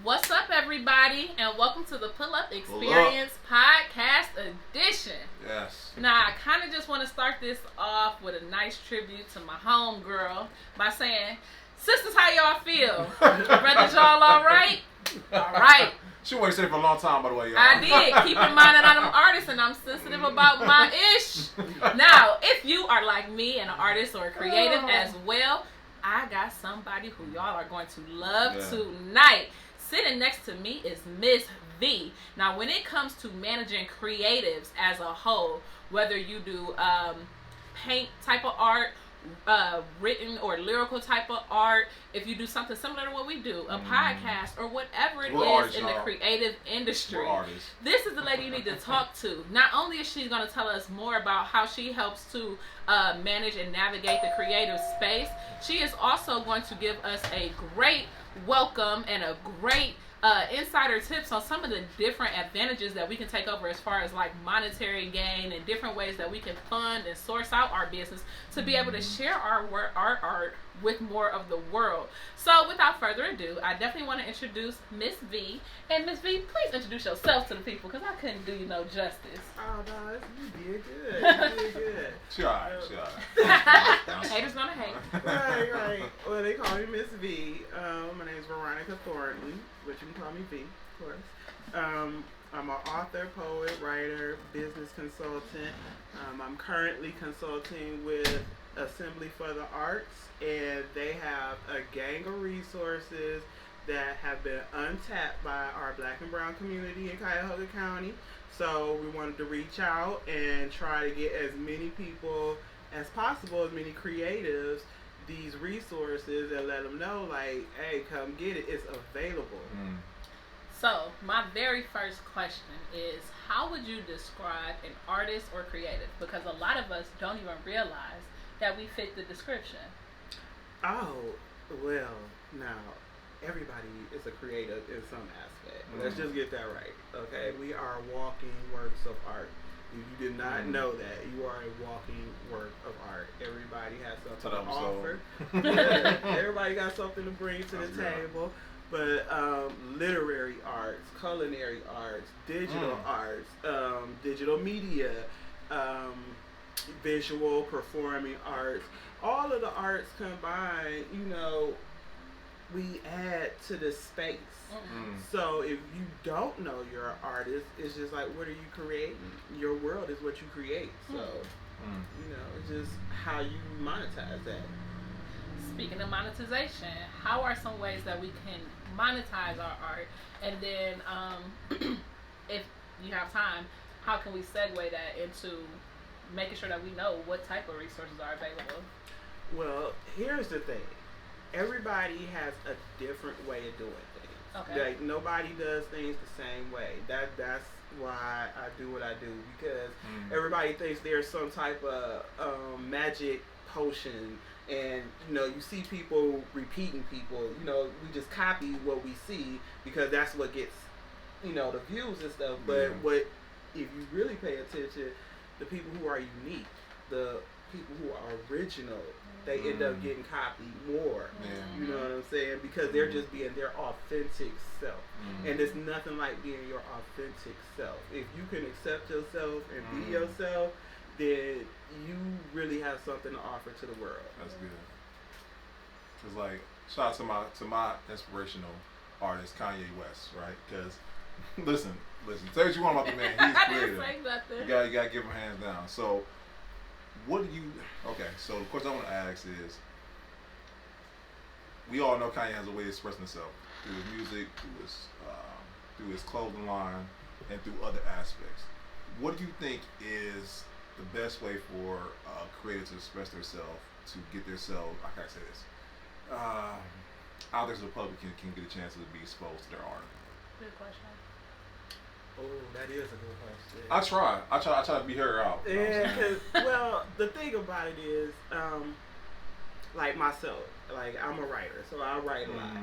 What's up, everybody, and welcome to the Pull Up Experience Podcast Edition. Yes. Now, I kind of just want to start this off with a nice tribute to my homegirl by saying, sisters, how y'all feel? Brothers, y'all all right? All right. She wanted to say it for a long time, by the way, y'all. I did. Keep in mind that I'm an artist and I'm sensitive about my ish. Now, if you are like me and an artist or a creative as well, I got somebody who y'all are going to love tonight. Sitting next to me is Miss V. Now, when it comes to managing creatives as a whole, whether you do paint type of art, written or lyrical type of art, if you do something similar to what we do, a podcast or whatever it is in the creative industry, this is the lady you need to talk to. Not only is she going to tell us more about how she helps to manage and navigate the creative space, she is also going to give us a great welcome and a great insider tips on some of the different advantages that we can take over as far as like monetary gain and different ways that we can fund and source out our business to be able to share our art with more of the world. So without further ado, I definitely want to introduce Miss V. And Miss V, please introduce yourself to the people because I couldn't do you no justice. Oh no, you did good. You did good. She alright. Haters gonna hate. Right. Well, they call me Miss V. My name is Veronica Thornton, which you can call me V, of course. I'm an author, poet, writer, business consultant. I'm currently consulting with Assembly for the Arts, and they have a gang of resources that have been untapped by our Black and Brown community in Cuyahoga County. So we wanted to reach out and try to get as many people as possible, as many creatives, these resources, and let them know, like, hey, come get it. It's available. So my very first question is, how would you describe an artist or creative? Because a lot of us don't even realize that we fit the description. Oh, well, now, everybody is a creative in some aspect. Let's just get that right, okay? We are walking works of art. If you did not know that, you are a walking work of art. Everybody has something to offer. Everybody got something to bring to the table. But literary arts, culinary arts, digital arts, digital media, visual, performing arts, all of the arts combined, you know, we add to the space. So if you don't know you're an artist, it's just like, what are you creating? Your world is what you create. So, you know, it's just how you monetize that. Speaking of monetization, how are some ways that we can monetize our art? And then, if you have time, how can we segue that into making sure that we know what type of resources are available? Well, here's the thing. Everybody has a different way of doing things. Okay. Like, nobody does things the same way. That's why I do what I do, because everybody thinks there's some type of magic potion, and you know, you see people repeating people. You know, we just copy what we see because that's what gets, you know, the views and stuff. But what if you really pay attention, the people who are unique, the people who are original, they end up getting copied more. You know what I'm saying? Because they're just being their authentic self. And there's nothing like being your authentic self. If you can accept yourself and be yourself, then you really have something to offer to the world. That's good. It's like, shout out to my inspirational artist, Kanye West, right? Because listen, say what you want about the man. He's creative. You gotta give him hands down. So what do you, okay, so the question I want to ask is, we all know Kanye has a way of expressing himself through his music, through his clothing line, and through other aspects. What do you think is the best way for creators to express themselves, to get themselves, how can I say this, out there so the public can get a chance to be exposed to their art? Good question. Oh, that is a good question. I try to be her out. Yeah, because, well, the thing about it is, like myself, like I'm a writer, so I write a lot.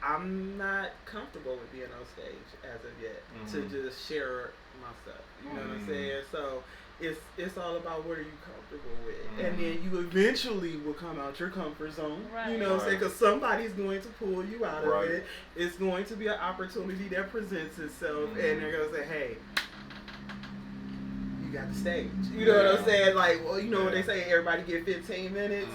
I'm not comfortable with being on stage as of yet to just share my stuff. You know what I'm saying? So it's all about what are you comfortable with, and then you eventually will come out your comfort zone. Right. You know what I'm saying? Because somebody's going to pull you out Right. of it. It's going to be an opportunity that presents itself, and they're gonna say, "Hey, you got the stage." You know what I'm saying? Like, well, you know what they say? Everybody get 15 minutes.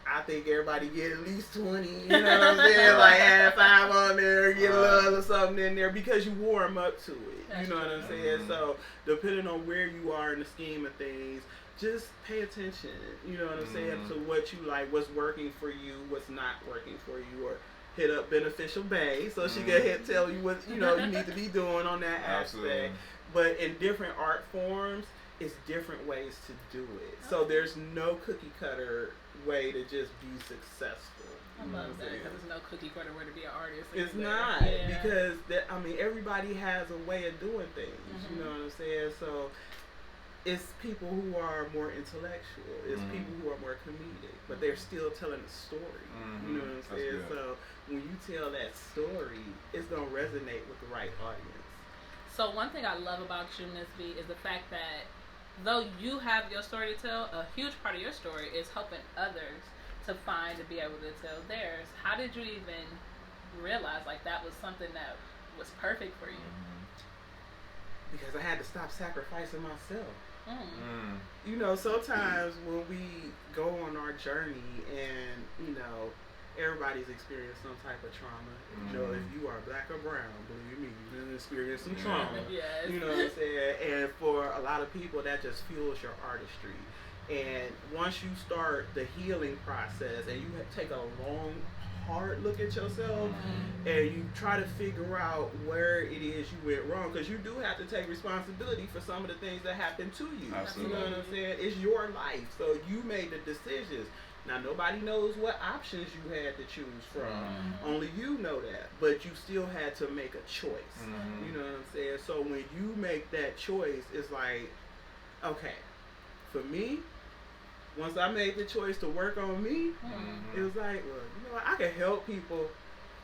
I think everybody get at least 20. You know what I'm saying? Like, add 5 on there, get a little something in there because you warm up to it. You know what I'm saying? So, depending on where you are in the scheme of things, just pay attention. You know what I'm saying? To what you like, what's working for you, what's not working for you, or hit up Beneficial Bay so she can tell you what you need to be doing on that aspect. But in different art forms, it's different ways to do it. So there's no cookie cutter way to just be successful. I love that because there's no cookie cutter way to be an artist. It's not because everybody has a way of doing things. You know what I'm saying? So it's people who are more intellectual. It's people who are more comedic, but they're still telling a story. You know what I'm saying? So when you tell that story, it's gonna resonate with the right audience. So one thing I love about you, Ms. B, is the fact that though you have your story to tell, a huge part of your story is helping others to find and be able to tell theirs. How did you even realize like that was something that was perfect for you? Because I had to stop sacrificing myself. You know, sometimes when we go on our journey and, everybody's experienced some type of trauma. You know, if you are black or brown, believe me, you've been experiencing some trauma. Yes. You know what I'm saying? And for a lot of people, that just fuels your artistry. And once you start the healing process and you take a long, hard look at yourself and you try to figure out where it is you went wrong, because you do have to take responsibility for some of the things that happened to you. Absolutely. You know what I'm saying? It's your life, so you made the decisions. Now, nobody knows what options you had to choose from. Only you know that. But you still had to make a choice. You know what I'm saying? So when you make that choice, it's like, okay, for me, once I made the choice to work on me, it was like, well, you know what? I can help people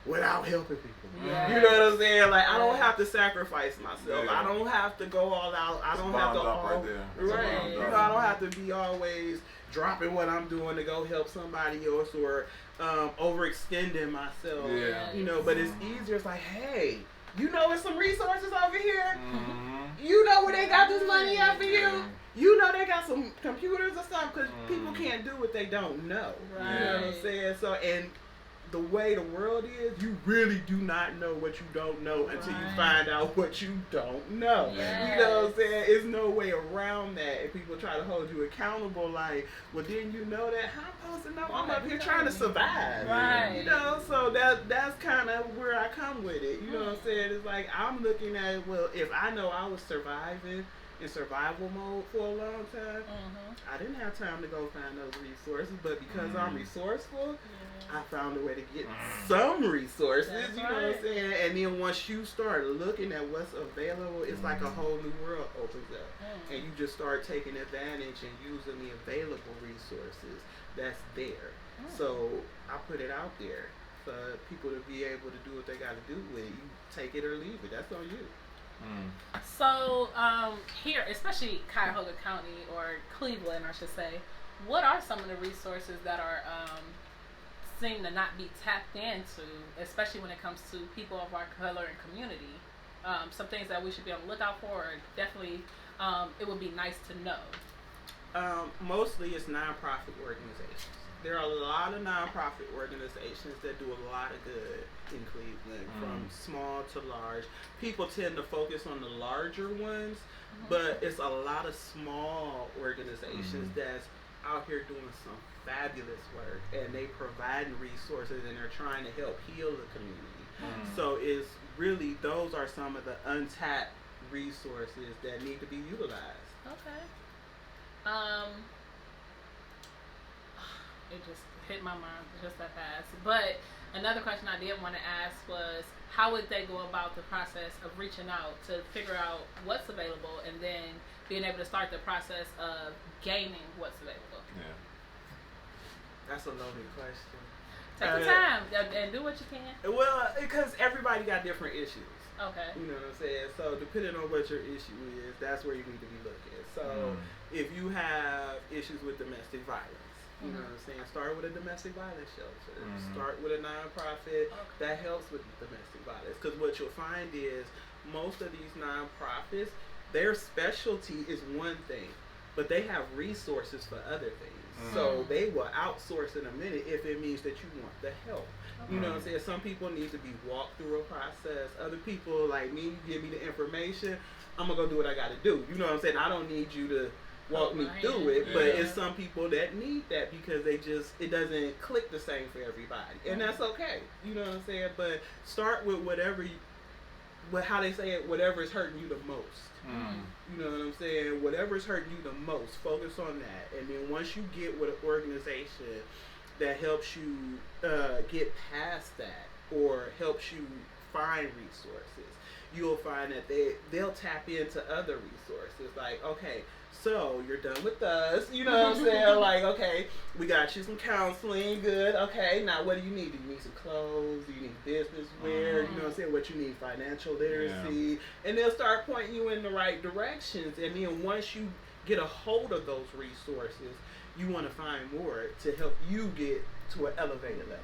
without helping people. Yes. You know what I'm saying? Like, I don't have to sacrifice myself. I don't have to go all out. I don't have to all... Right. You know, I don't have to be always dropping what I'm doing to go help somebody else or overextending myself. You know, but it's easier. It's like, hey, you know there's some resources over here? You know where they got this money at for you? You know they got some computers or something, because people can't do what they don't know. Right. You know what I'm saying? So, and the way the world is, you really do not know what you don't know until you find out what you don't know. Yes. You know what I'm saying? There's no way around that. And people try to hold you accountable like, well, didn't you know that? How am I supposed to know? I'm up here trying to survive. Right. You know, so that's kind of where I come with it. You know what I'm saying? It's like, I'm looking at, well, if I know I was surviving in survival mode for a long time, I didn't have time to go find those resources, but because I'm resourceful, I found a way to get some resources. That's you know what I'm saying? And then once you start looking at what's available, it's like a whole new world opens up. And you just start taking advantage and using the available resources that's there. So I put it out there for people to be able to do what they got to do with it. You take it or leave it. That's on you. So here, especially Cuyahoga County or Cleveland, I should say, what are some of the resources that are seem to not be tapped into, especially when it comes to people of our color and community? Some things that we should be on the lookout for, or definitely it would be nice to know. Mostly it's nonprofit organizations. There are a lot of nonprofit organizations that do a lot of good in Cleveland, from small to large. People tend to focus on the larger ones, but it's a lot of small organizations that's out here doing some fabulous work, and they providing resources, and they're trying to help heal the community. So it's really, those are some of the untapped resources that need to be utilized. Okay. It just hit my mind just that fast. But another question I did want to ask was, how would they go about the process of reaching out to figure out what's available and then being able to start the process of gaining what's available? Yeah. That's a loaded question. Take your time and do what you can. Well, because everybody got different issues. Okay. You know what I'm saying? So depending on what your issue is, that's where you need to be looking. So if you have issues with domestic violence, you know what I'm saying? Start with a domestic violence shelter. Start with a nonprofit that helps with domestic violence. Because what you'll find is most of these nonprofits, their specialty is one thing, but they have resources for other things. So they will outsource in a minute if it means that you want the help. You know what I'm saying? Some people need to be walked through a process. Other people, like me, you give me the information, I'm going to go do what I got to do. You know what I'm saying? I don't need you to walk me through it, but it's some people that need that because it doesn't click the same for everybody. And that's okay. You know what I'm saying? But start with how they say it, whatever is hurting you the most. You know what I'm saying? Whatever is hurting you the most, focus on that. And then once you get with an organization that helps you get past that or helps you find resources, you'll find that they'll tap into other resources. Like, okay, so you're done with us, you know what I'm saying? Like, okay, we got you some counseling, good. Okay, now what do you need? Do you need some clothes? Do you need business wear? You know what I'm saying? What you need? Financial literacy. And they'll start pointing you in the right directions. And then once you get a hold of those resources, you want to find more to help you get to an elevated level.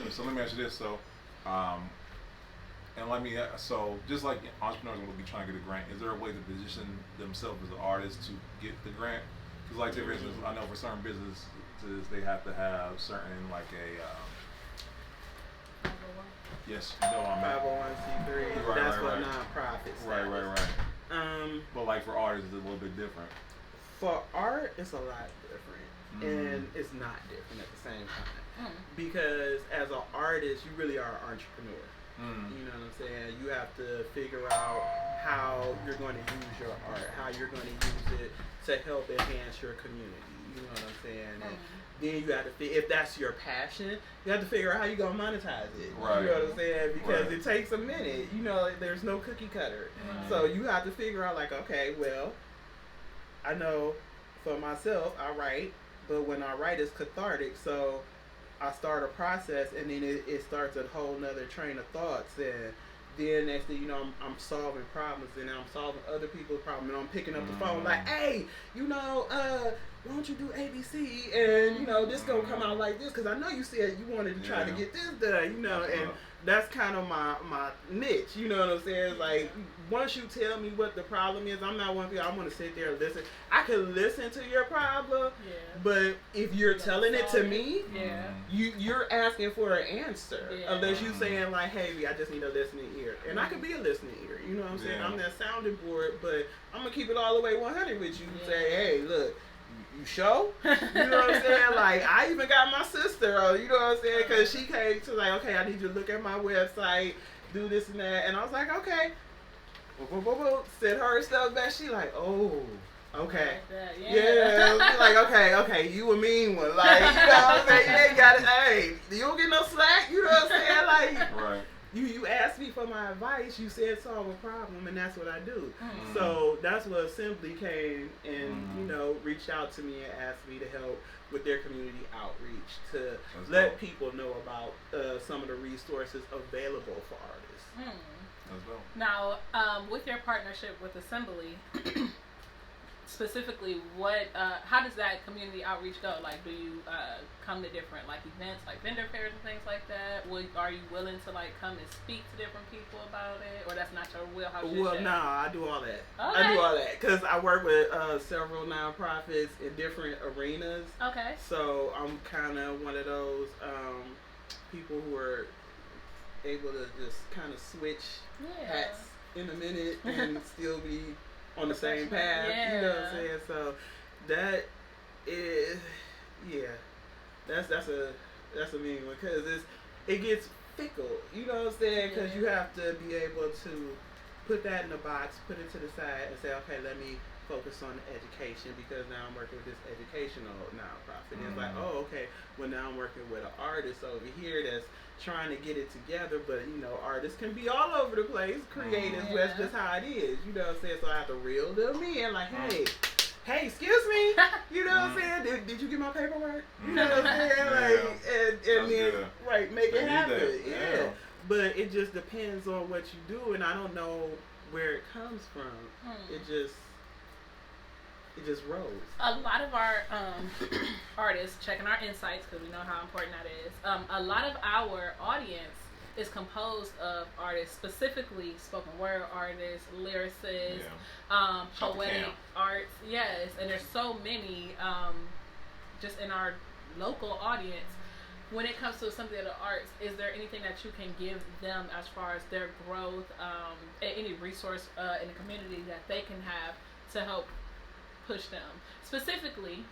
So let me ask you this. So, so just like entrepreneurs will be trying to get a grant, is there a way to position themselves as an artist to get the grant? Because like for instance, I know for certain businesses they have to have certain like yes, you know what I mean. 501c3. That's what nonprofits. Right. But like for artists, it's a little bit different. For art, it's a lot different, and it's not different at the same time. Because as an artist, you really are an entrepreneur. You know what I'm saying? You have to figure out how you're going to use your art, how you're going to use it to help enhance your community. You know what I'm saying? And then you have to, if that's your passion, you have to figure out how you're going to monetize it. Right. You know what I'm saying? Because it takes a minute. You know, there's no cookie cutter. So you have to figure out like, okay, well, I know for myself, I write, but when I write, it's cathartic. So I start a process, and then it starts a whole nother train of thoughts, and then next thing you know, I'm solving problems, and I'm solving other people's problems, and I'm picking up the phone like, hey, you know, why don't you do ABC, and you know, this gonna come out like this, because I know you said you wanted to try to get this done, you know, and that's kind of my niche, you know what I'm saying? Like, once you tell me what the problem is, I'm not one of you, I want to sit there and listen. I can listen to your problem, but if you're telling it to me, you're asking for an answer, unless you saying like, hey, I just need a listening ear, and I could be a listening ear, you know what I'm saying? I'm that sounding board, but I'm gonna keep it all the way 100 with you and say, hey, look, you show? You know what I'm saying? Like, I even got my sister, you know what I'm saying? Because she came to like, okay, I need you to look at my website, do this and that. And I was like, okay. Sent her stuff back. She like, oh, okay. Like, okay, you a mean one. Like, you know what I'm saying? You ain't got it. Hey, you don't get no slack. You know what I'm saying? Like, you asked me for my advice, you said solve a problem, and that's what I do. So that's what Assembly came and, you know, reached out to me and asked me to help with their community outreach to let people know about some of the resources available for artists. Now, with your partnership with Assembly, specifically, how does that community outreach go? Like, do you come to different like events, like vendor fairs and things like that? Are you willing to like come and speak to different people about it, or that's not your wheelhouse? Well, no, I do all that. Okay. I do all that because I work with several nonprofits in different arenas. Okay. So I'm kind of one of those people who are able to just kind of switch hats in a minute and still be on the same path, you know what I'm saying? So that is, that's a mean one because it gets fickle, you know what I'm saying? Because you have to be able to put that in a box, put it to the side, and say, okay, let me focus on education because now I'm working with this educational nonprofit. And it's like, oh, okay, well now I'm working with an artist over here that's trying to get it together, but you know, artists can be all over the place, creative, that's just how it is, you know what I'm saying? So I have to reel them in, like, hey, excuse me, you know what I'm saying? Did you get my paperwork? You know what I'm saying? Like, and then, make it happen. but it just depends on what you do, and I don't know where it comes from. It just rose. A lot of our artists checking our insights because we know how important that is. A lot of our audience is composed of artists, specifically spoken word artists, lyricists, poetic arts. Yes, and there's so many just in our local audience. When it comes to something of the arts, is there anything that you can give them as far as their growth, any resource in the community that they can have to help push them? Specifically,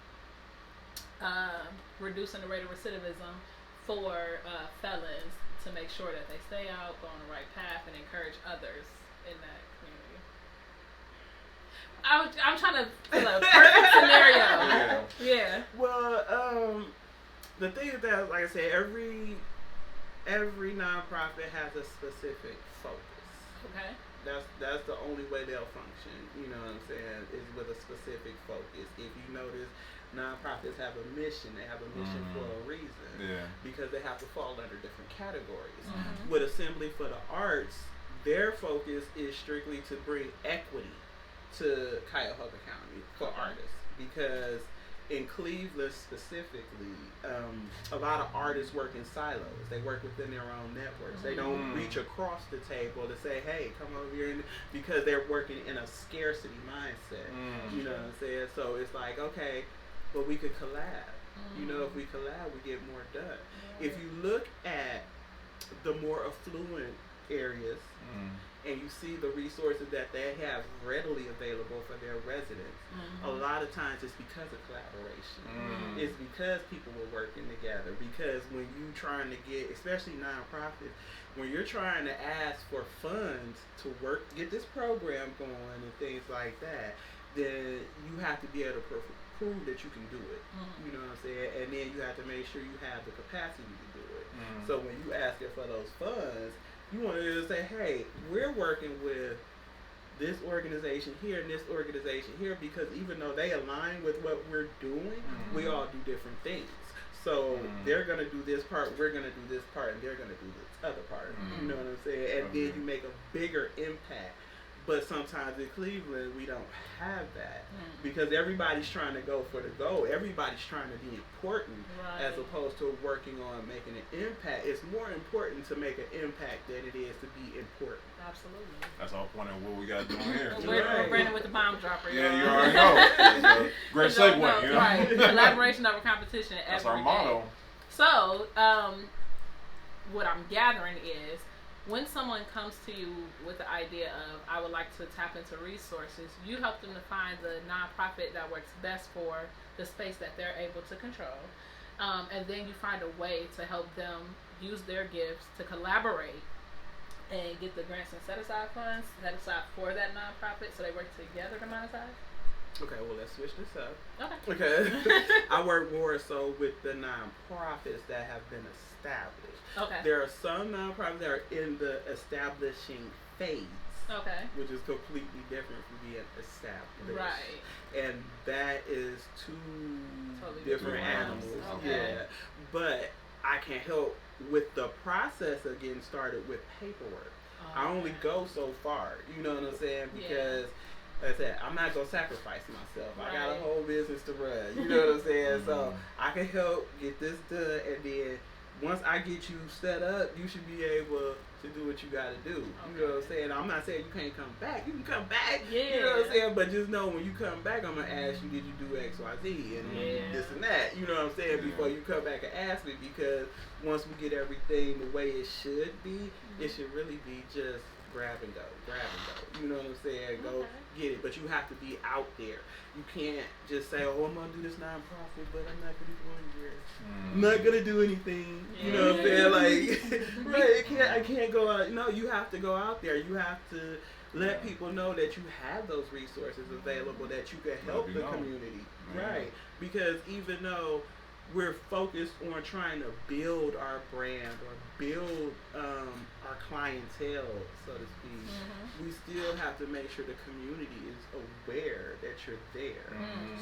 reducing the rate of recidivism for felons to make sure that they stay out, go on the right path, and encourage others in that community. I'm trying to feel a perfect scenario. Yeah. Well, the thing is that, like I said, every nonprofit has a specific focus. Okay. That's the only way they'll function. You know what I'm saying? Is with a specific focus. If you notice, nonprofits have a mission. They have a mission for a reason. Yeah. Because they have to fall under different categories. With Assembly for the Arts, their focus is strictly to bring equity to Cuyahoga County for artists, because in Cleveland specifically, a lot of artists work in silos. They work within their own networks. They don't reach across the table to say, hey, come over here, because they're working in a scarcity mindset. You know what I'm saying? So it's like, okay, but we could collab. You know, if we collab, we get more done. If you look at the more affluent areas, and you see the resources that they have readily available for their residents, a lot of times it's because of collaboration. It's because people were working together. Because when you trying to get, especially nonprofits, when you're trying to ask for funds to get this program going and things like that, then you have to be able to prove that you can do it. You know what I'm saying? And then you have to make sure you have the capacity to do it. So when you ask it for those funds, you want to say, hey, we're working with this organization here and this organization here, because even though they align with what we're doing, we all do different things. So they're going to do this part, we're going to do this part, and they're going to do this other part. You know what I'm saying? And then you make a bigger impact. But sometimes in Cleveland, we don't have that, because everybody's trying to go for the goal. Everybody's trying to be important, as opposed to working on making an impact. It's more important to make an impact than it is to be important. Absolutely. That's all point of what we got doing here. We're Brandon with the bomb dropper. Yeah, you already know. Great segue, you know? Right. Collaboration over competition. That's our motto. So, what I'm gathering is, when someone comes to you with the idea of, I would like to tap into resources, you help them to find the nonprofit that works best for the space that they're able to control. And then you find a way to help them use their gifts to collaborate and get the grants and set aside funds set aside for that nonprofit so they work together to monetize. Okay, well, let's switch this up. Okay. I work more so with the nonprofits that have been established. Okay. There are some nonprofits that are in the establishing phase. Okay. Which is completely different from being established. Right. And that is two totally different animals. Okay. Yeah. But I can help with the process of getting started with paperwork. I only go so far. You know what I'm saying? Because like I said, I'm not going to sacrifice myself. I got a whole business to run. You know what I'm saying? So I can help get this done, and then once I get you set up, you should be able to do what you got to do. You know what I'm saying? I'm not saying you can't come back. You can come back. You know what I'm saying? But just know when you come back, I'm going to ask you, did you do X, Y, Z, and this and that. You know what I'm saying? Before you come back and ask me, because once we get everything the way it should be, it should really be just grab and go. You know what I'm saying? Go get it. But you have to be out there. You can't just say, oh, I'm going to do this nonprofit, but I'm not going to go anywhere. I'm not going to do anything. You know what I'm saying? Like, I can't go out. No, you have to go out there. You have to let people know that you have those resources available, that you can help the community. Right. Because even though we're focused on trying to build our brand or build our clientele, so to speak, we still have to make sure the community is aware that you're there.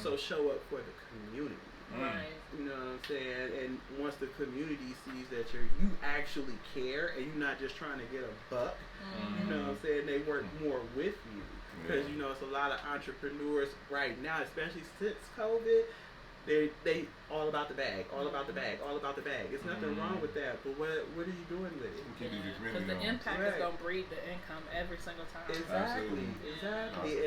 So show up for the community. Right. You know what I'm saying? And once the community sees that you actually care and you're not just trying to get a buck, you know what I'm saying? They work more with you. Because, you know, it's a lot of entrepreneurs right now, especially since COVID, they all about the bag, all about the bag, all about the bag. It's nothing wrong with that, but what are you doing with it? Because the impact is going to breed the income every single time. Exactly.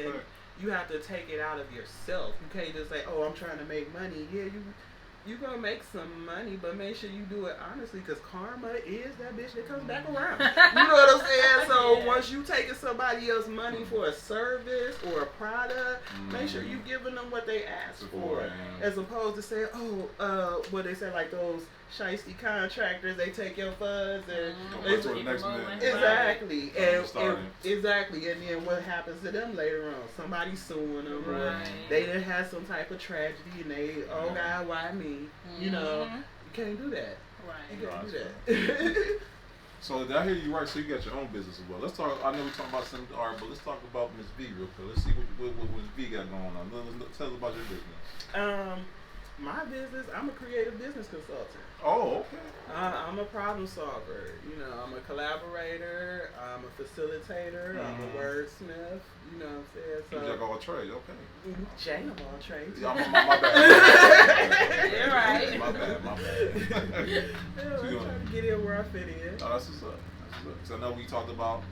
And you have to take it out of yourself. You can't just say, oh, I'm trying to make money. Yeah, you're going to make some money, but make sure you do it honestly, because karma is that bitch that comes back around. You know what I'm saying? So once you taking somebody else's money for a service or a product, make sure you giving them what they asked for. As opposed to saying, what they say, like those shiesty contractors, they take your funds and exactly. And then what happens to them later on? Somebody suing them, or they done had some type of tragedy and they, oh God, why me? You know, you can't do that. You can't do that. So did I hear you right? So you got your own business as well. Let's talk. I know we're talking about some art, but let's talk about Miss V real quick. Let's see what Miss V got going on. Tell us about your business. My business, I'm a creative business consultant. Oh, okay. I'm a problem solver. You know, I'm a collaborator. I'm a facilitator. I'm a wordsmith. You know what I'm saying? So, jack of all trades, okay. Jack of all trades. Yeah, my bad. You're right. My bad. I'm trying to get in where I fit in. Oh, that's what's up. Because I know we talked about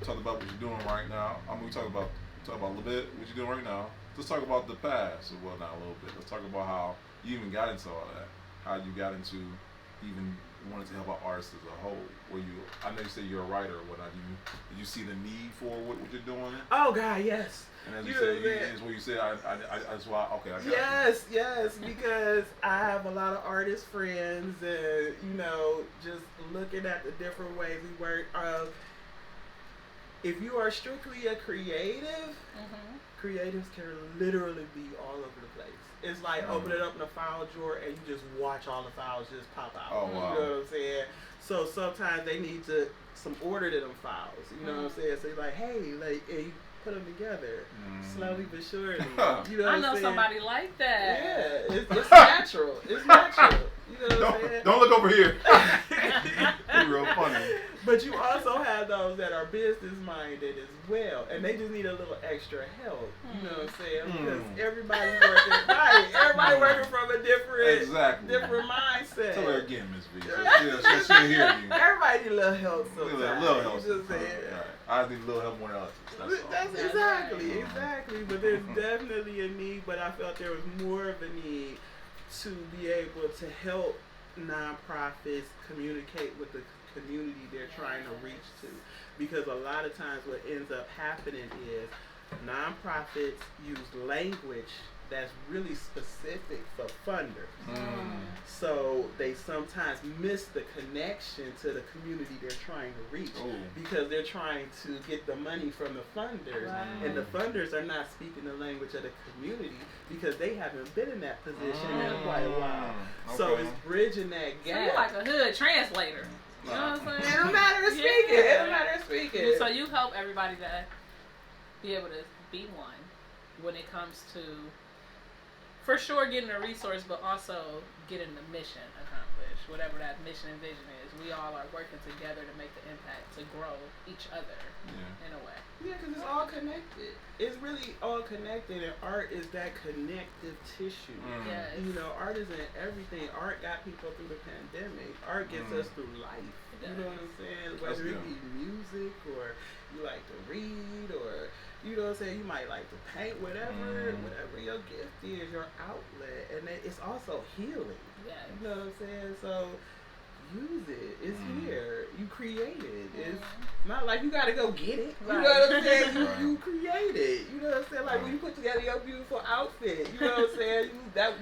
what you're doing right now. I mean, we talk about a little bit what you're doing right now. Let's talk about the past or whatnot a little bit. Let's talk about how you even got into all that. How you got into even wanted to help out artists as a whole. I know you say you're a writer or whatnot. Did you see the need for what you're doing? Oh God, yes. And as you said, is what you said. That's why. Okay, I got you. Yes, because I have a lot of artist friends, and you know, just looking at the different ways we work. If you are strictly a creative, creatives can literally be all over the place. It's like open it up in a file drawer and you just watch all the files just pop out. Oh, wow. You know what I'm saying? So sometimes they need some order to them files. You know what I'm saying? So you're like, hey, and you put them together slowly but surely. You know what I'm saying? Somebody like that. Yeah, it's natural. It's natural. You know what I'm saying? Don't look over here. You're real funny. But you also have those that are business minded as well, and they just need a little extra help. You know what I'm saying? Because everybody's working right. Everybody working from a different mindset. Tell her again, Miss V. She'll hear you. Everybody need a little help sometimes. A little help. You just saying. I need a little help more than others. That's exactly. But there's definitely a need. But I felt there was more of a need to be able to help nonprofits communicate with the community they're trying to reach to, because a lot of times what ends up happening is nonprofits use language that's really specific for funders. So they sometimes miss the connection to the community they're trying to reach because they're trying to get the money from the funders, and the funders are not speaking the language of the community because they haven't been in that position in quite a while. So it's bridging that gap. So you're like a hood translator. You know what I'm saying? It don't matter of speaking. It don't matter of speaking. So you help everybody to be able to be one when it comes to, for sure, getting a resource, but also getting the mission accomplished. Whatever that mission and vision is, we all are working together to make the impact to grow each other in a way. Yeah, because it's all connected. It's really all connected, and art is that connective tissue. Yes. You know, art isn't everything. Art got people through the pandemic. Art gets us through life. You know what I'm saying? Whether it be music, or you like to read, or you know what I'm saying, you might like to paint, whatever your gift is, your outlet, and it's also healing. Yeah. You know what I'm saying? So use it. It's here. You create it. It's not like you gotta go get it. You know what I'm saying? You create it. You know what I'm saying? Like when you put together your beautiful outfit, you know what I'm saying?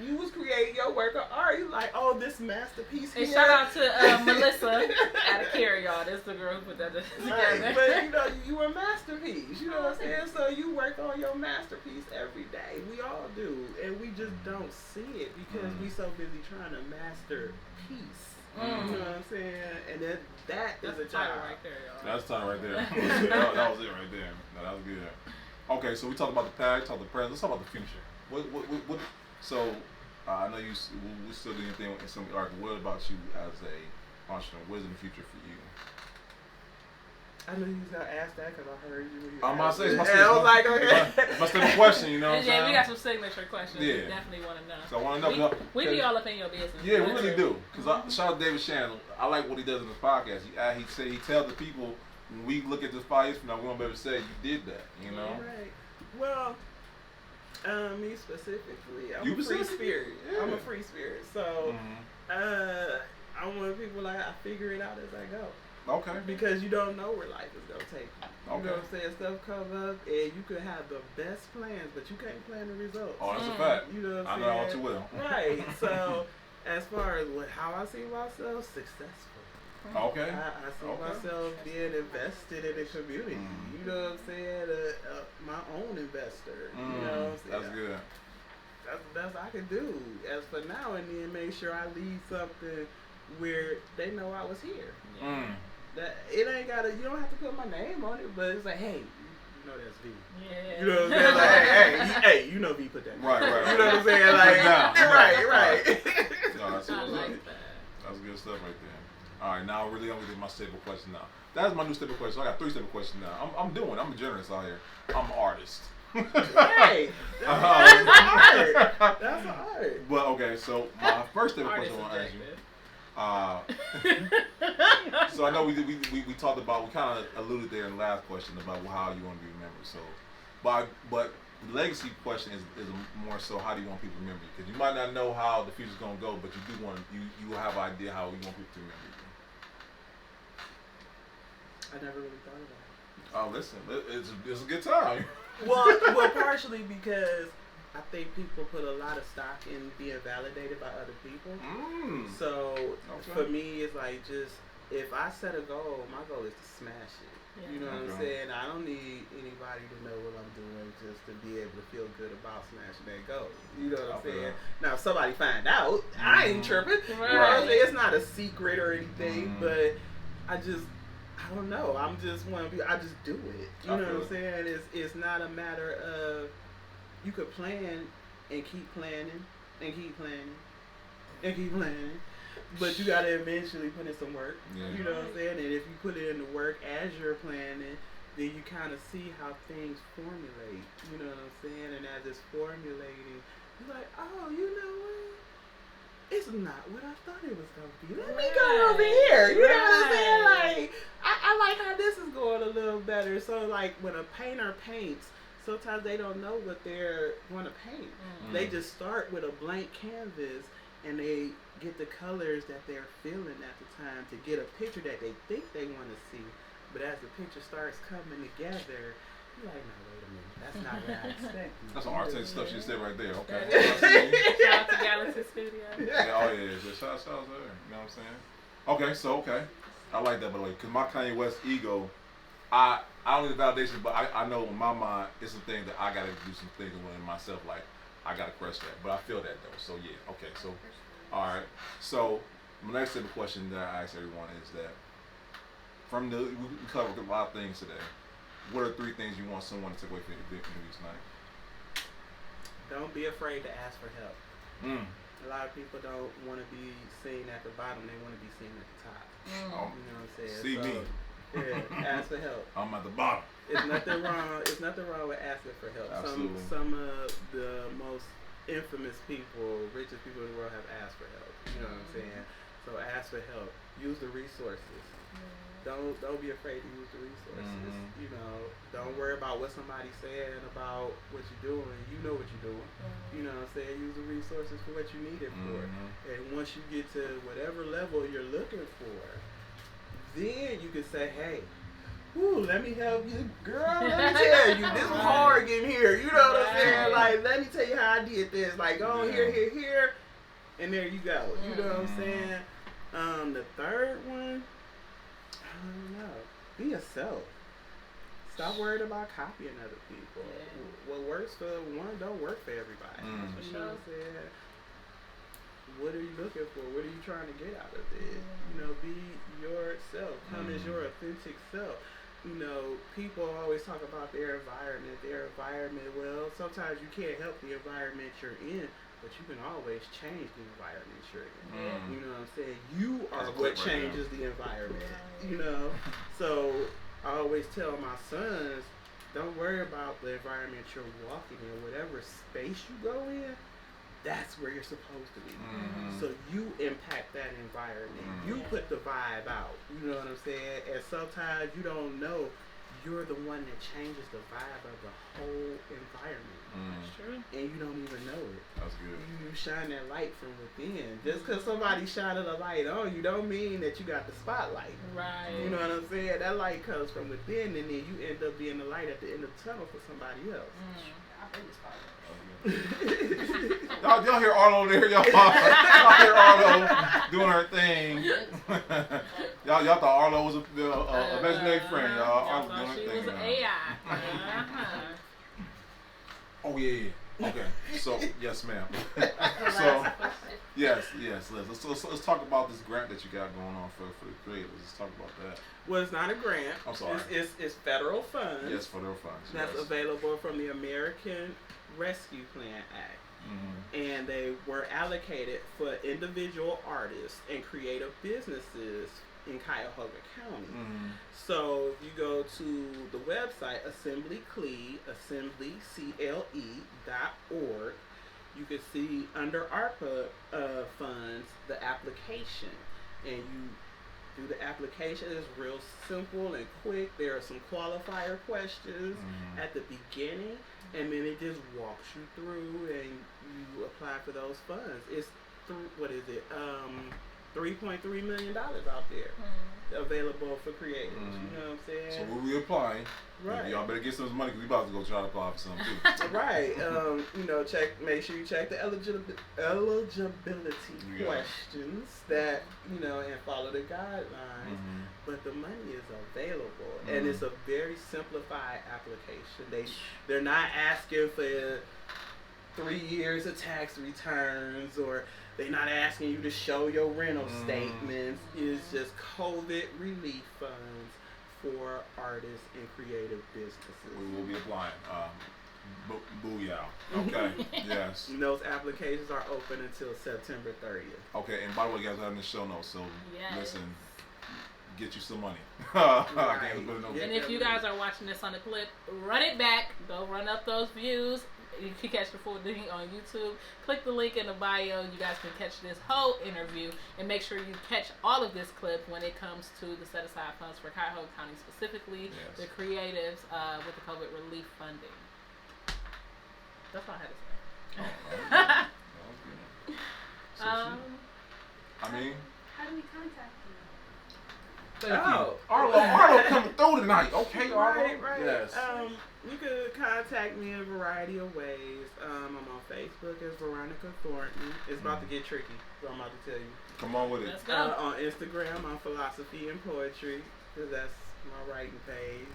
You was creating your work of art. You like, oh, this masterpiece here. And shout out to Melissa out of Carry Y'all. That's the girl who put that together. Right. But you know, you a masterpiece. You know what I'm saying? So you work on your masterpiece every day. We all do, and we just don't see it because we so busy trying to master peace. You know what I'm saying? And that's a job right there, y'all. That's the title right there. that was it right there. No, that was good. Okay, so we talked about the past, talked about the present. Let's talk about the future. What so I know we still doing anything in some art. What about you as a entrepreneur? What is in the future for you? I knew you was gonna ask that because I heard you. I'm about to say, I was like, okay. Must have a question, you know what I'm saying? Yeah, we got some signature questions. Yeah. We definitely want to know. So I want to know. We be all up in your business. Yeah, we really do. Because shout out David Shannon. I like what he does in his podcast. He tells the people, when we look at this 5 years from now, we won't be able to say you did that, you know? Right. Well, me specifically, I'm You a free specifically? spirit. Yeah. I'm a free spirit. So, I want people like I figure it out as I go. Okay. Because you don't know where life is gonna take you. You Okay. know what I'm saying? Stuff comes up, and you could have the best plans, but you can't plan the results. Oh, that's a fact. You know what I I'm know saying? all too well. Right. So, as far as how I see myself, successful. Okay. I see myself being invested in the community. You know what I'm saying? My own investor. You know what I'm saying? That's good. That's the best I can do. As for now, and then make sure I leave something where they know I was here. That it ain't gotta. You don't have to put my name on it, but it's like, hey, you know that's V. Yeah. You know what I'm saying? Like, hey, you know V put that. Right. You know what I'm saying? Like, right. No, that's I good. like that. That's good stuff right there. All right, now really I'm gonna do my staple question now. That's my new staple question. So I got 3 staple questions now. I'm generous out here. I'm an artist. Hey, that's art. That's art. But okay, so my first staple question I want to ask you. So I know we talked about, we kind of alluded there in the last question about how you want to be remembered. So, but the legacy question is more so how do you want people to remember you? Because you might not know how the future's gonna go, but you do want you have an idea how you want people to remember you. I never really thought about it. Oh, listen, it's a good time. Well, partially because I think people put a lot of stock in being validated by other people. So for me, it's like just if I set a goal, my goal is to smash it. Yeah. You know what I'm saying? I don't need anybody to know what I'm doing just to be able to feel good about smashing that goal. You know what I'm saying? Now, if somebody find out, I ain't tripping. You know what I'm saying? It's not a secret or anything, but I don't know. I just do it. You know what I'm saying? It's not a matter of you could plan and keep planning and keep planning and keep planning, but you gotta eventually put in some work. Yeah. You know what I'm saying? And if you put it in the work as you're planning, then you kind of see how things formulate. You know what I'm saying? And as it's formulating, you're like, oh, you know what? It's not what I thought it was gonna be. Let me go over here. You know what I'm saying? Like, I like how this is going a little better. So like when a painter paints, sometimes they don't know what they're going to paint. They just start with a blank canvas and they get the colors that they're feeling at the time to get a picture that they think they want to see. But as the picture starts coming together, you're like, no, wait a minute. That's not what I expected. That's some artistic stuff she said right there. Okay. Shout out to Galaxy Studio. Shout out to her. You know what I'm saying? Okay. I like that, by the way, because my Kanye West ego, I don't need validation, but I know in my mind it's a thing that I gotta do some things within myself. Like I gotta crush that, but I feel that though. So yeah, okay. So all right. So my next simple question that I ask everyone is that we covered a lot of things today. What are 3 things you want someone to take away from the interview tonight? Don't be afraid to ask for help. A lot of people don't want to be seen at the bottom; they want to be seen at the top. You know what I'm saying? See me. Yeah, ask for help. I'm at the bottom. It's nothing wrong. It's nothing wrong with asking for help. Absolutely. Some of the most infamous people, richest people in the world have asked for help. You know what I'm saying? So ask for help. Use the resources. Don't be afraid to use the resources. You know, don't worry about what somebody's saying about what you're doing. You know what you're doing. You know what I'm saying? Use the resources for what you need it for. And once you get to whatever level you're looking for, then you can say, hey, woo, let me help you. Girl, let me tell you, this was hard getting here. You know what I'm saying? Like, let me tell you how I did this. Like, go here, and there you go. You know what I'm saying? The third one, I don't know. Be yourself. Stop worrying about copying other people. What works for one don't work for everybody. You know what I'm saying? What are you looking for? What are you trying to get out of it? You know, be yourself. Come as your authentic self. You know, people always talk about their environment. Well, sometimes you can't help the environment you're in, but you can always change the environment you're in. Yeah. You know what I'm saying? You are That's a what clip right changes the environment. You know? So I always tell my sons, don't worry about the environment you're walking in. Whatever space you go in, that's where you're supposed to be. Mm-hmm. So you impact that environment. You put the vibe out. You know what I'm saying? And sometimes you don't know you're the one that changes the vibe of the whole environment. That's true. And you don't even know it. That's good. You shine that light from within. Just because somebody shining a light on you don't mean that you got the spotlight. Right. You know what I'm saying? That light comes from within, and then you end up being the light at the end of the tunnel for somebody else. I think it's probably. Y'all hear Arlo there? Y'all hear Arlo doing her thing. y'all thought Arlo was a imaginary friend. Y'all Y'all Arlo thought she doing her was thing. an AI. Oh yeah. Okay. So yes, ma'am. So yes. Let's talk about this grant that you got going on for the creators. Let's talk about that. Well, it's not a grant. I'm sorry. It's federal funds. Yes, federal funds. That's yes. available from the American Rescue Plan Act. Mm-hmm. And they were allocated for individual artists and creative businesses in Cuyahoga County. Mm-hmm. So if you go to the website assemblycle.org, you can see under ARPA funds the application, and you do the application. It's real simple and quick. There are some qualifier questions at the beginning, and then it just walks you through and you apply for those funds. It's $3.3 million out there available for creators. You know what I'm saying? So when we applying, Right. y'all better get some money because we about to go try to apply for some too. Right. Make sure you check the eligibility questions that, and follow the guidelines. But the money is available, and it's a very simplified application. They're not asking for 3 years of tax returns, or they're not asking you to show your rental statements. It's just COVID relief funds for artists and creative businesses. We will be applying. Booyah. Okay. Yes. And those applications are open until September 30th. Okay. And by the way, guys, I have in the show notes. So listen, get you some money. Right. And if you guys are watching this on the clip, run it back. Go run up those views. You can catch the full thing on YouTube. Click the link in the bio. You guys can catch this whole interview, and make sure you catch all of this clip when it comes to the set aside funds for Cuyahoga County, specifically the creatives with the COVID relief funding. That's all I had to say. I mean, how do we contact you? thank you. Arlo coming through tonight. Okay, Arlo. Right. Yes. You could contact me in a variety of ways. I'm on Facebook as Veronica Thornton. It's about to get tricky, so I'm about to tell you. Come on with it. Let's go. On Instagram, on Philosophy and Poetry, because that's my writing page.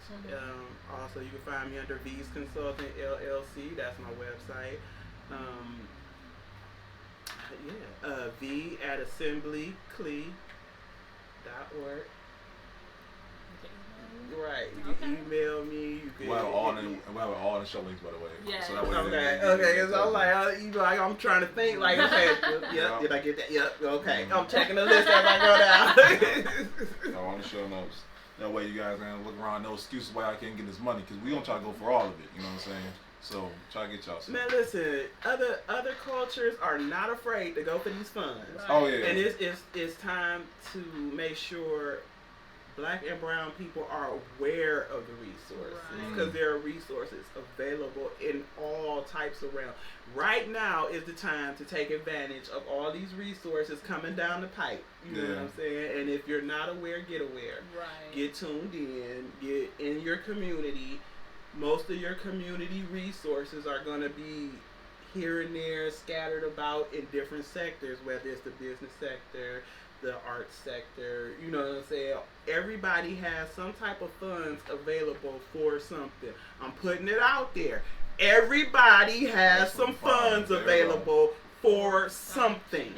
Also, you can find me under V's Consultant LLC. That's my website. V at assemblycle.org. Right. You can email me. You can. We'll have all in the show links, by the way. Yeah. So that way Okay. Because I'm like, I'm trying to think. Like, okay, yep. Did I get that? Yep. Okay. I'm checking the list as I go down. On the show notes. That way, you guys can look around. No excuses why I can't get this money, because we don't try to go for all of it. You know what I'm saying? So try to get y'all some. Man, listen. Other cultures are not afraid to go for these funds. Right. Oh yeah. And it's time to make sure Black and brown people are aware of the resources, because there are resources available in all types of realms. Right now is the time to take advantage of all these resources coming down the pipe. You know what I'm saying? And if you're not aware, get aware. Right. Get tuned in. Get in your community. Most of your community resources are going to be here and there, scattered about in different sectors, whether it's the business sector, the arts sector, you know what I'm saying? Everybody has some type of funds available for something. I'm putting it out there. Everybody has some funds available for something.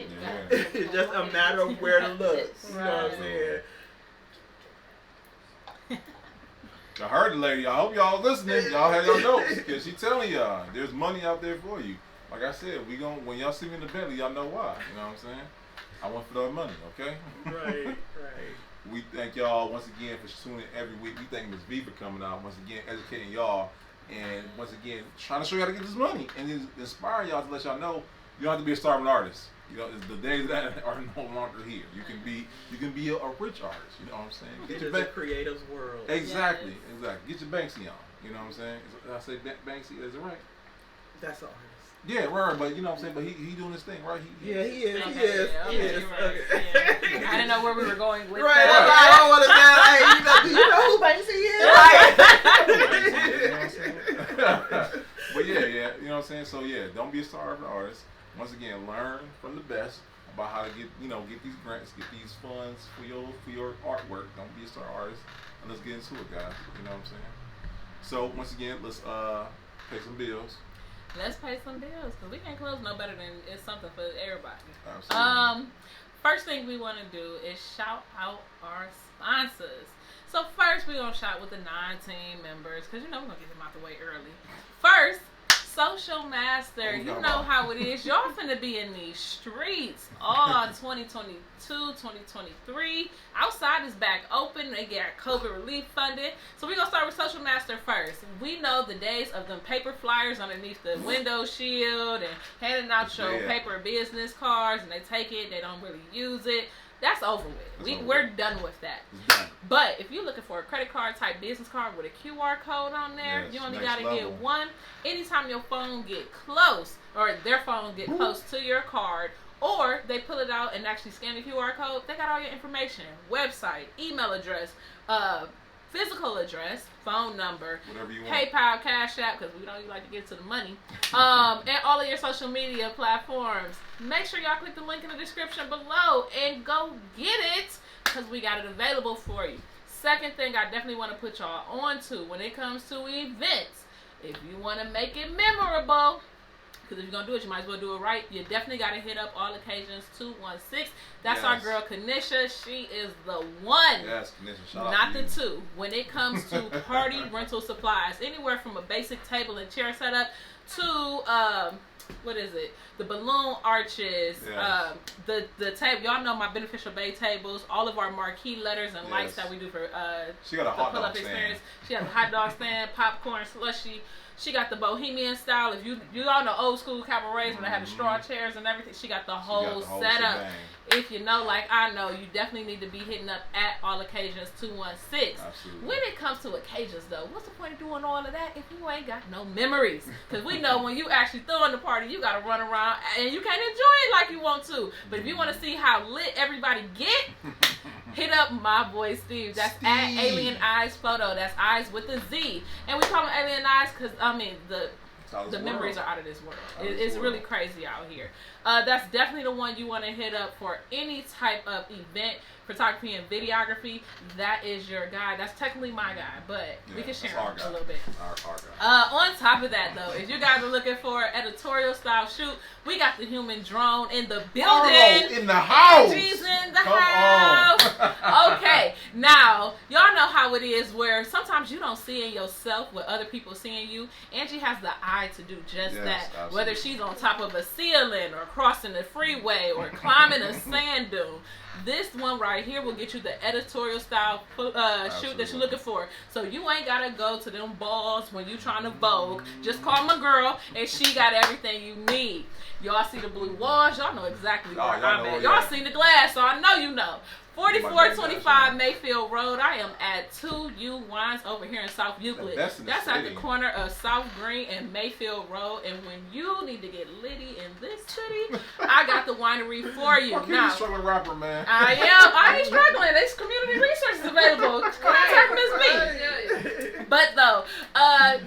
It's just a matter of where to look. You know what I'm saying? I heard the lady. I hope y'all listening. Y'all have your notes, because she telling y'all there's money out there for you. Like I said, when y'all see me in the Bentley, y'all know why. You know what I'm saying? I want for the money, okay? Right. We thank y'all once again for tuning in every week. We thank Ms. V for coming out once again, educating y'all, and once again trying to show you how to get this money and inspire y'all to let y'all know you don't have to be a starving artist. You know, the days that are no longer here. You can be a rich artist. You know what I'm saying? Get your creative's world. Exactly. Get your Banksy on. You know what I'm saying? I say Banksy, is it right? That's an artist. Yeah, right, but you know what I'm saying? But he doing his thing, right? He is. Okay, right. I didn't know where we were going with right, that. I don't want to say, hey, do you know who Banksy is? Right. But yeah, you know what I'm saying? So yeah, don't be a starving artist. Once again, learn from the best about how to get these grants, get these funds for your artwork. Don't be a star artist. And let's get into it, guys. You know what I'm saying? So once again, let's pay some bills. Let's pay some bills because we can't close no better than it's something for everybody. Absolutely. First thing we want to do is shout out our sponsors. So first we're going to shout with the 9-team members because we're going to get them out the way early. First, Social Master. You know how it is. Y'all finna be in these streets all 2022, 2023. Outside is back open. They got COVID relief funding. So we're going to start with Social Master first. We know the days of them paper flyers underneath the window shield and handing out your paper business cards and they take it. They don't really use it. That's over with. We're done with that. But if you're looking for a credit card type business card with a QR code on there, you only got to get one. Anytime your phone get close or their phone get close to your card or they pull it out and actually scan the QR code, they got all your information. Website, email address, physical address, phone number, whatever you want. PayPal, Cash App, because we know you like to get to the money, and all of your social media platforms. Make sure y'all click the link in the description below and go get it because we got it available for you. Second thing I definitely want to put y'all on to when it comes to events, if you want to make it memorable, because if you're going to do it, you might as well do it right. You definitely got to hit up All Occasions 216. That's our girl, Kanisha. She is the one. Yes, Kanisha. Shout not out the to two. When it comes to party rental supplies, anywhere from a basic table and chair setup to, what is it? The balloon arches, the table. Y'all know my Beneficial Bay tables, all of our marquee letters and lights that we do for she got a hot pull-up dog experience. She has a hot dog stand, popcorn, slushy. She got the bohemian style. If you all know old school cabarets when they had the straw chairs and everything, she got the whole setup. Shebang. If you know, like I know, you definitely need to be hitting up at All Occasions 216. Absolutely. When it comes to occasions, though, what's the point of doing all of that if you ain't got no memories? Because we know when you actually throwing the party, you got to run around and you can't enjoy it like you want to. But if you want to see how lit everybody get, hit up my boy Steve. That's at Alien Eyes Photo. That's eyes with a Z. And we call him Alien Eyes because, I mean, the memories are out of this world. It's really crazy out here. That's definitely the one you want to hit up for any type of event, photography and videography. That is your guy. That's technically my guy, but we can share him a little bit. Our guy. On top of that, though, if you guys are looking for an editorial style shoot, we got the human drone in the building. In the house. Angie's in the house. Okay, now y'all know how it is where sometimes you don't see in yourself what other people see in you. Angie has the eye to do just that. Absolutely. Whether she's on top of a ceiling or crossing the freeway or climbing a sand dune. This one right here will get you the editorial style shoot that you're looking for. So you ain't gotta go to them balls when you trying to Vogue. Just call my girl and she got everything you need. Y'all see the blue walls? Y'all know exactly where I'm at. Y'all seen the glass, so I know you know. 4425 Mayfield Road. I am at 2U Wines over here in South Euclid. That's at the corner of South Green and Mayfield Road. And when you need to get litty in this city, I got the winery for you. Now, struggling rapper, man. I ain't struggling. There's community resources available. Contact Miss B. But though,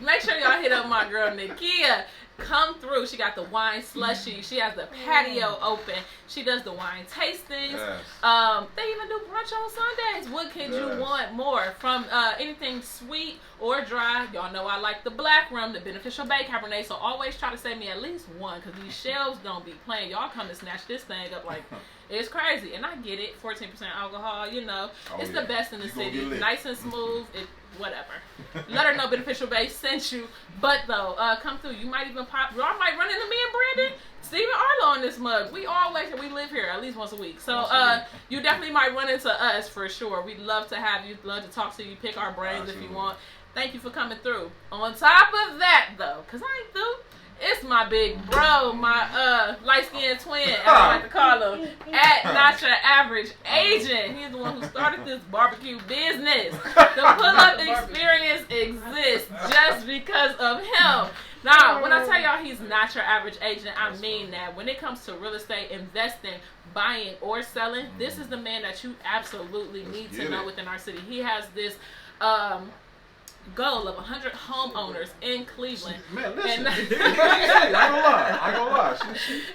make sure y'all hit up my girl Nikia. Come through. She got the wine slushy. She has the patio open. She does the wine tastings. They even do brunch on Sundays. What could you want more from anything sweet or dry? Y'all know I like the black rum, the Beneficial Bay Cabernet. So always try to save me at least one because these shelves don't be playing. Y'all come to snatch this thing up like it's crazy. And I get it. 14% alcohol. You know, it's the best in the city. Nice and smooth. Whatever. Let her know Beneficial Bay sent you. But though, come through. You might even y'all might might run into me and Brandon, Stephen Arlo on this mug. We live here at least once a week. So you definitely might run into us for sure. We'd love to have you, love to talk to you, pick our brains if you want. Thank you for coming through. On top of that though, because I ain't through, it's my big bro, my light-skinned twin, as I like to call him, at Not Your Average Agent. He's the one who started this barbecue business. The pull-up experience exists just because of him. Now, when I tell y'all he's not your average agent, I mean that. When it comes to real estate, investing, buying, or selling, this is the man that you absolutely need to know within our city. He has this goal of 100 homeowners in Cleveland. Man, listen. I ain't gonna lie.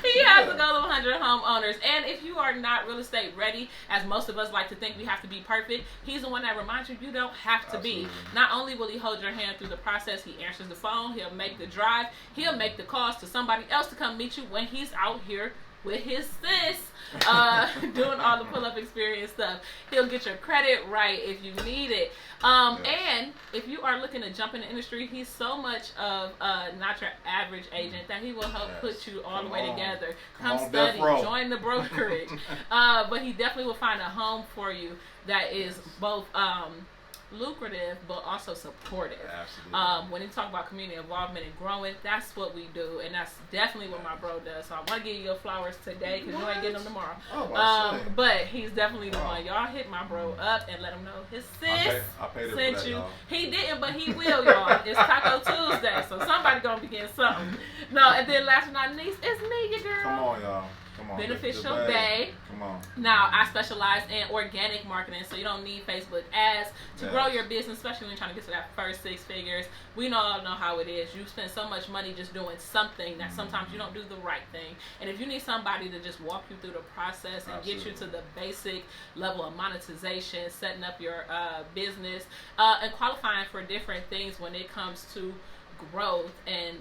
He has a goal of 100 homeowners. And if you are not real estate ready, as most of us like to think we have to be perfect, he's the one that reminds you don't have to be. Not only will he hold your hand through the process, he answers the phone, he'll make the drive, he'll make the calls to somebody else to come meet you when he's out here with his sis, doing all the pull-up experience stuff. He'll get your credit right if you need it. And if you are looking to jump in the industry, he's so much of not your average agent that he will help put you all the way together. Come study, join the brokerage. But he definitely will find a home for you that is both lucrative but also supportive. Absolutely. When you talk about community involvement and growing, that's what we do, and that's definitely what my bro does. So I want to give you your flowers today because you ain't getting them tomorrow. But he's definitely the one. Y'all hit my bro up and let him know his sis sent you. He didn't, but he will, y'all. It's Taco Tuesday, so somebody gonna be getting something. No, and then last but not least, it's me, your girl. Come on, y'all. Beneficial Bay. Come on. Now, I specialize in organic marketing, so you don't need Facebook ads to grow your business, especially when you're trying to get to that first 6 figures. We all know how it is. You spend so much money just doing something that sometimes you don't do the right thing. And if you need somebody to just walk you through the process and get you to the basic level of monetization, setting up your business, and qualifying for different things when it comes to growth and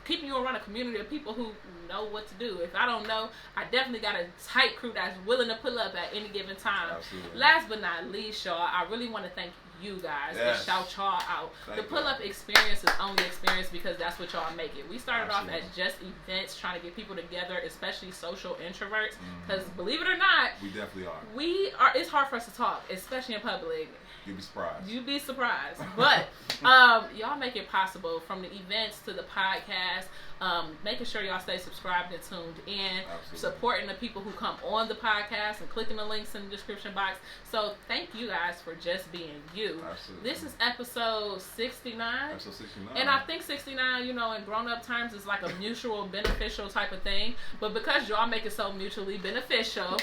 keeping you around a community of people who know what to do. If I don't know, I definitely got a tight crew that's willing to pull up at any given time. Absolutely. Last but not least, y'all, I really want to thank you guys and shout y'all out. The pull-up experience is only experience because that's what y'all make it. We started off as just events, trying to get people together, especially social introverts, because believe it or not, we definitely are. It's hard for us to talk, especially in public. You'd be surprised. You'd be surprised. But y'all make it possible, from the events to the podcast, making sure y'all stay subscribed and tuned in, supporting the people who come on the podcast and clicking the links in the description box. So thank you guys for just being you. Absolutely. This is episode 69. Episode 69. And I think 69, in grown-up terms, is like a mutual beneficial type of thing. But because y'all make it so mutually beneficial,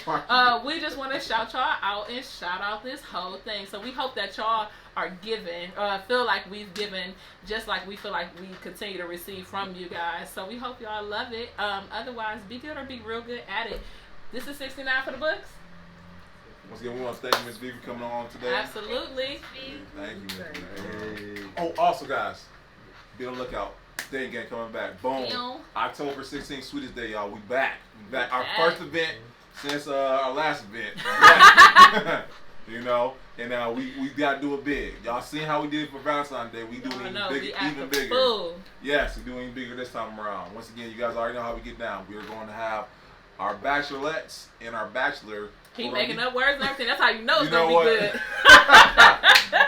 we just want to shout y'all out and shout out this whole thing. So we hope that y'all are giving, feel like we've given, just like we feel like we continue to receive from you guys. So we hope y'all love it. Otherwise, be good or be real good at it. This is 69 for the books. Once again, we want to thank Ms. V for coming on today. Absolutely. Thank you, Ms. V. Oh, also, guys, be on the lookout. Day Game coming back. Boom. October 16th, Sweetest Day, y'all. We back. Our first event since our last event. And we got to do it big. Y'all seen how we did it for Valentine's Day. We do it even bigger. Yes, we're doing it bigger this time around. Once again, you guys already know how we get down. We're going to have our bachelorettes and our bachelor. Keep making up words and everything. That's how you know it's going to be good.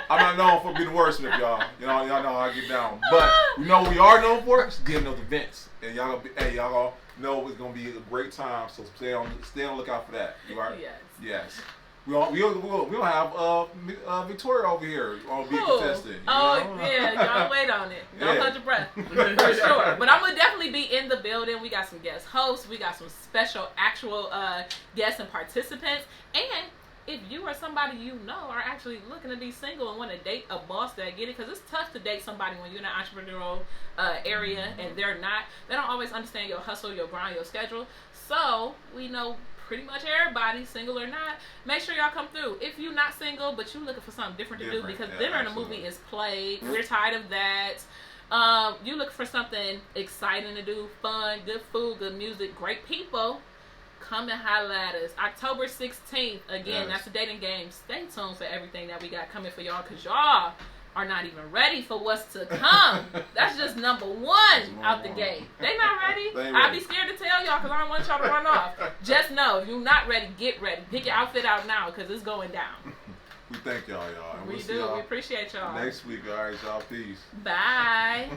I'm not known for being the wordsmith, y'all. Y'all know how I get down. But we know what we are known for is getting those events. And y'all know it's going to be a great time. So stay on the lookout for that. You are? Yes. We'll have Victoria over here on being contestant. Y'all wait on it. Don't hold your breath. For sure. But I'm going to definitely be in the building. We got some guest hosts. We got some special actual guests and participants. And if you or somebody are actually looking to be single and want to date a boss that get it, because it's tough to date somebody when you're in an entrepreneurial area and they're not. They don't always understand your hustle, your grind, your schedule. So we know pretty much everybody, single or not, make sure y'all come through. If you're not single, but you're looking for something different to do, because dinner in a movie is played. We're tired of that. You look for something exciting to do, fun, good food, good music, great people. Come and holla at us. October 16th, again, that's the dating game. Stay tuned for everything that we got coming for y'all, because y'all are not even ready for what's to come. That's just number one out the gate. They not ready. I'd be scared to tell y'all because I don't want y'all to run off. Just know, if you're not ready, get ready. Pick your outfit out now because it's going down. We thank y'all. And We we'll see do. y'all We appreciate y'all. next week. All right, y'all. Peace. Bye.